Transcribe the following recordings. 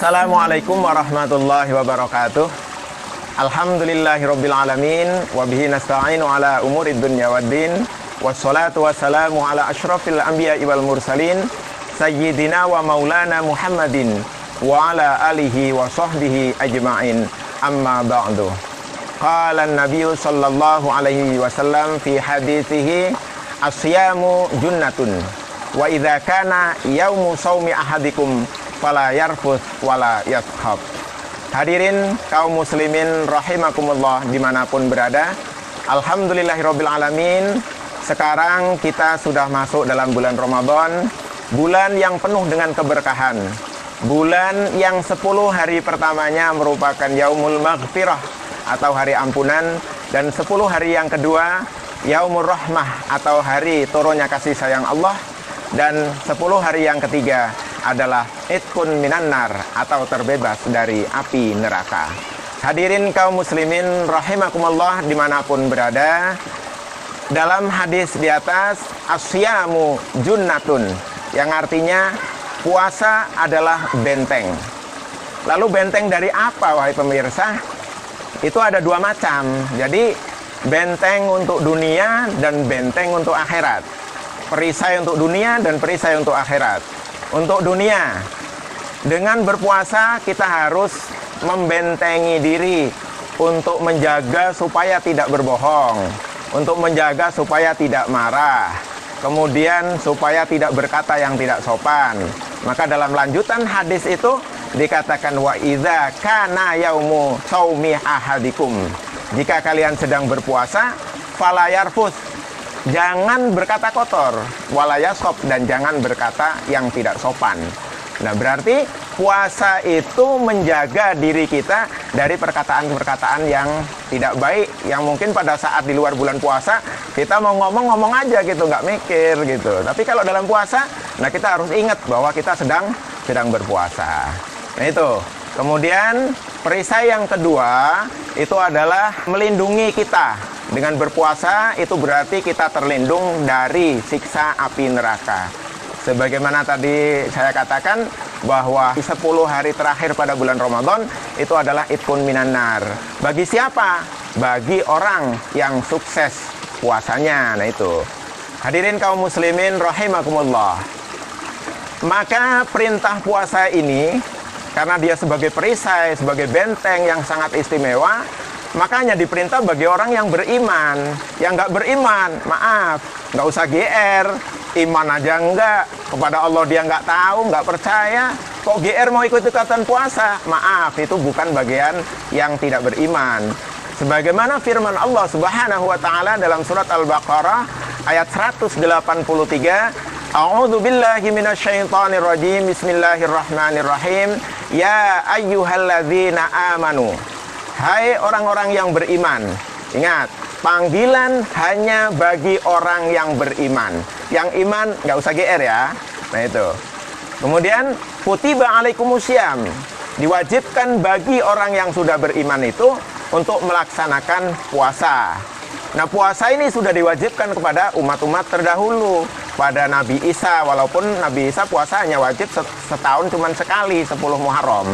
Assalamualaikum warahmatullahi wabarakatuh. Alhamdulillahirabbil alamin wa bihi nasta'inu ala umurid dunya waddin. Wassalatu wassalamu ala asyrafil anbiya'i wal mursalin sayyidina wa maulana Muhammadin wa ala alihi wa sahbihi ajma'in. Amma ba'du. Qala an-nabiyyu sallallahu alaihi wasallam fi hadithihi asyamu junnatun wa idza kana yaumu shaumi ahadikum fala yarfuth wala yashab. Hadirin kaum muslimin rahimakumullah dimanapun berada, alhamdulillahirabbil alamin. Sekarang kita sudah masuk dalam bulan Ramadan, bulan yang penuh dengan keberkahan, bulan yang 10 hari pertamanya merupakan yaumul maghfirah atau hari ampunan, dan 10 hari yang kedua yaumur rahmah atau hari turunnya kasih sayang Allah, dan 10 hari yang ketiga adalah itqun minan nar atau terbebas dari api neraka. Hadirin kaum muslimin rahimakumullah dimanapun berada, dalam hadis di atas asyamu junnatun, yang artinya puasa adalah benteng. Lalu benteng dari apa, wahai pemirsa? Itu ada dua macam. Jadi benteng untuk dunia dan benteng untuk akhirat. Perisai untuk dunia dan perisai untuk akhirat. Untuk dunia, dengan berpuasa kita harus membentengi diri untuk menjaga supaya tidak berbohong, untuk menjaga supaya tidak marah, kemudian supaya tidak berkata yang tidak sopan. Maka dalam lanjutan hadis itu dikatakan wa idza kana yaumu shaumi ahadikum, jika kalian sedang berpuasa, fala yarfuth, jangan berkata kotor, walayasop, dan jangan berkata yang tidak sopan. Nah, berarti puasa itu menjaga diri kita dari perkataan-perkataan yang tidak baik, yang mungkin pada saat di luar bulan puasa kita mau ngomong aja gitu, nggak mikir gitu. Tapi kalau dalam puasa, nah kita harus ingat bahwa kita sedang berpuasa. Nah itu. Kemudian perisai yang kedua itu adalah melindungi kita. Dengan berpuasa itu berarti kita terlindung dari siksa api neraka. Sebagaimana tadi saya katakan bahwa 10 hari terakhir pada bulan Ramadan itu adalah itqun minan nar. Bagi siapa? Bagi orang yang sukses puasanya. Nah itu. Hadirin kaum muslimin rahimakumullah. Maka perintah puasa ini, karena dia sebagai perisai, sebagai benteng yang sangat istimewa, makanya diperintah bagi orang yang beriman. Yang nggak beriman, maaf, nggak usah GR, iman aja enggak, kepada Allah dia nggak tahu, nggak percaya, kok GR mau ikut-ikutan puasa? Maaf, itu bukan bagian yang tidak beriman. Sebagaimana firman Allah Subhanahu wa taala dalam surat Al-Baqarah ayat 183, A'udzu billahi minasyaitonir rajim. Bismillahirrahmanirrahim. Ya ayyuhalladzina amanu. Hai orang-orang yang beriman. Ingat, panggilan hanya bagi orang yang beriman. Yang iman nggak usah GR ya. Nah itu. Kemudian kutiba alaikumusiyam. Diwajibkan bagi orang yang sudah beriman itu untuk melaksanakan puasa. Nah, puasa ini sudah diwajibkan kepada umat-umat terdahulu, pada Nabi Isa, walaupun Nabi Isa puasa hanya wajib setahun cuma sekali, 10 Muharram.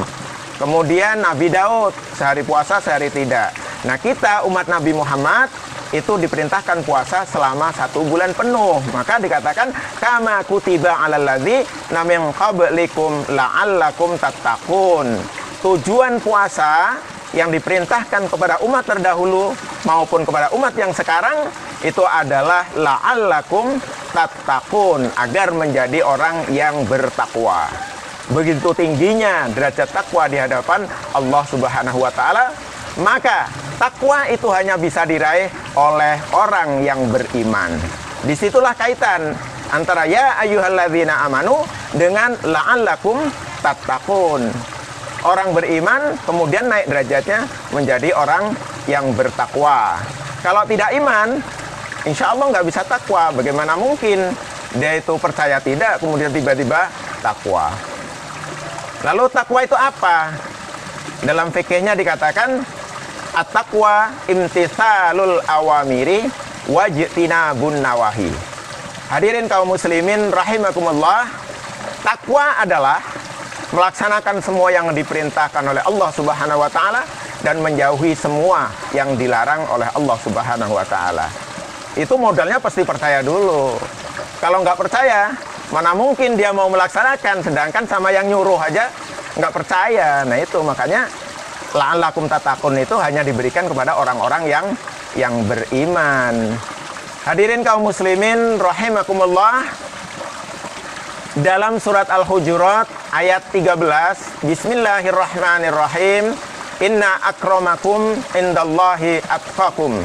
Kemudian Nabi Daud sehari puasa sehari tidak. Nah, kita umat Nabi Muhammad itu diperintahkan puasa selama 1 bulan penuh. Maka dikatakan kama kutiba alal ladzina min qablikum la'allakum tattaqun. Tujuan puasa yang diperintahkan kepada umat terdahulu maupun kepada umat yang sekarang itu adalah la'allakum tattaqun, agar menjadi orang yang bertakwa. Begitu tingginya derajat takwa di hadapan Allah Subhanahu wa taala, maka takwa itu hanya bisa diraih oleh orang yang beriman. Disitulah kaitan antara ya ayyuhalladzina amanu dengan la'allakum tattaqun. Orang beriman kemudian naik derajatnya menjadi orang yang bertakwa. Kalau tidak iman, insya Allah nggak bisa takwa. Bagaimana mungkin dia itu percaya tidak, kemudian tiba-tiba takwa. Lalu takwa itu apa? Dalam fikihnya dikatakan at-taqwa imtithalul awamiri wajtinabun nawahi. Hadirin kaum muslimin rahimakumullah, takwa adalah melaksanakan semua yang diperintahkan oleh Allah Subhanahu wa taala dan menjauhi semua yang dilarang oleh Allah Subhanahu wa taala. Itu modalnya pasti percaya dulu. Kalau nggak percaya, mana mungkin dia mau melaksanakan, sedangkan sama yang nyuruh aja nggak percaya. Nah itu makanya la'allakum tattaqun itu hanya diberikan kepada orang-orang yang beriman. Hadirin kaum muslimin rahimakumullah, dalam surat Al-Hujurat ayat 13, Bismillahirrahmanirrahim, Inna akramakum indallahi atqakum,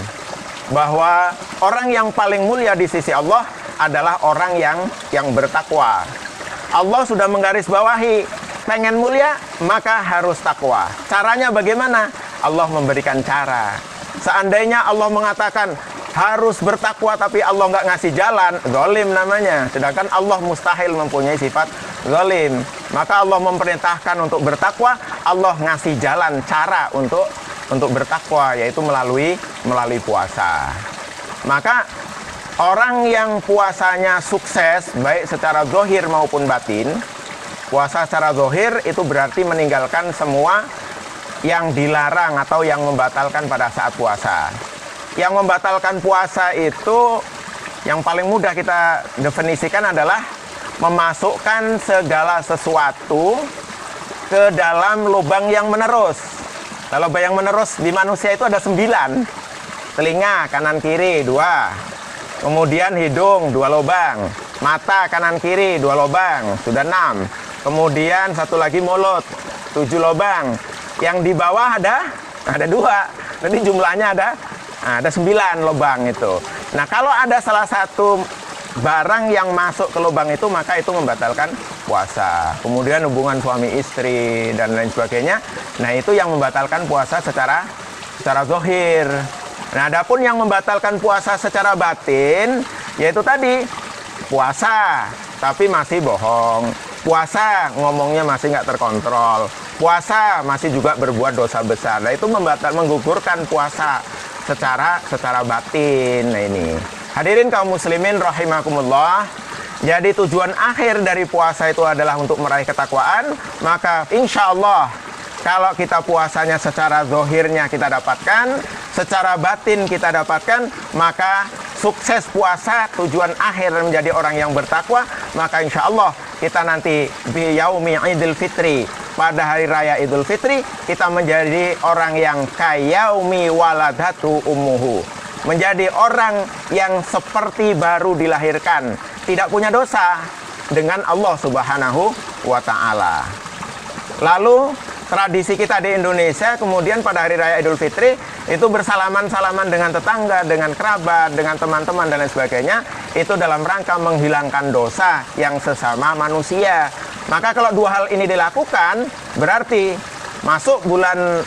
bahwa orang yang paling mulia di sisi Allah adalah orang yang bertakwa. Allah sudah menggarisbawahi, pengen mulia maka harus takwa. Caranya bagaimana? Allah memberikan cara. Seandainya Allah mengatakan harus bertakwa tapi Allah nggak ngasih jalan, zalim namanya. Sedangkan Allah mustahil mempunyai sifat zalim. Maka Allah memerintahkan untuk bertakwa, Allah ngasih jalan cara untuk bertakwa, yaitu melalui puasa. Maka orang yang puasanya sukses baik secara zahir maupun batin, puasa secara zahir itu berarti meninggalkan semua yang dilarang atau yang membatalkan pada saat puasa. Yang membatalkan puasa itu yang paling mudah kita definisikan adalah memasukkan segala sesuatu ke dalam lubang yang menerus. Nah, lubang yang menerus di manusia itu ada 9. Telinga kanan kiri 2. Kemudian hidung 2 lubang. Mata kanan kiri 2 lubang, sudah 6. Kemudian satu lagi mulut 7 lubang. Yang di bawah ada 2. Jadi jumlahnya ada 9 lubang itu. Nah, kalau ada salah satu barang yang masuk ke lubang itu, maka itu membatalkan puasa. Kemudian hubungan suami istri dan lain sebagainya. Nah, itu yang membatalkan puasa secara zahir. Nah, adapun yang membatalkan puasa secara batin, yaitu tadi puasa tapi masih bohong, puasa ngomongnya masih nggak terkontrol, puasa masih juga berbuat dosa besar. Nah, itu menggugurkan puasa secara batin. Nah, ini hadirin kaum muslimin rahimakumullah, jadi tujuan akhir dari puasa itu adalah untuk meraih ketakwaan. Maka insya Allah kalau kita puasanya secara zahirnya kita dapatkan, secara batin kita dapatkan, maka sukses puasa, tujuan akhir menjadi orang yang bertakwa. Maka insya Allah kita nanti bi yaumi idul fitri, pada hari raya Idul Fitri, kita menjadi orang yang kayaumi waladatu ummuhu, menjadi orang yang seperti baru dilahirkan, tidak punya dosa dengan Allah Subhanahu wa ta'ala. Lalu tradisi kita di Indonesia, kemudian pada hari raya Idul Fitri itu bersalaman-salaman dengan tetangga, dengan kerabat, dengan teman-teman dan lain sebagainya. Itu dalam rangka menghilangkan dosa yang sesama manusia. Maka kalau 2 hal ini dilakukan, berarti masuk bulan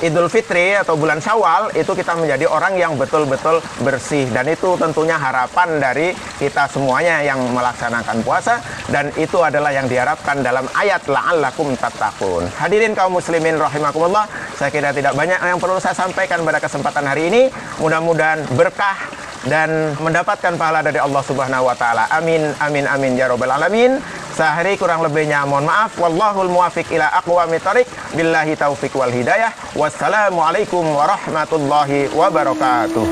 Idul Fitri atau bulan Syawal itu kita menjadi orang yang betul-betul bersih. Dan itu tentunya harapan dari kita semuanya yang melaksanakan puasa, dan itu adalah yang diharapkan dalam ayat la'allakum tattaqun. Hadirin kaum muslimin rahimakumullah, saya kira tidak banyak yang perlu saya sampaikan pada kesempatan hari ini. Mudah-mudahan berkah dan mendapatkan pahala dari Allah Subhanahu wa taala. Amin amin amin ya rabbal alamin. Sehari kurang lebihnya mohon maaf. Wallahul muwafiq ila aqwamit thoriq. Billahi taufiq wal hidayah. Wassalamualaikum warahmatullahi wabarakatuh.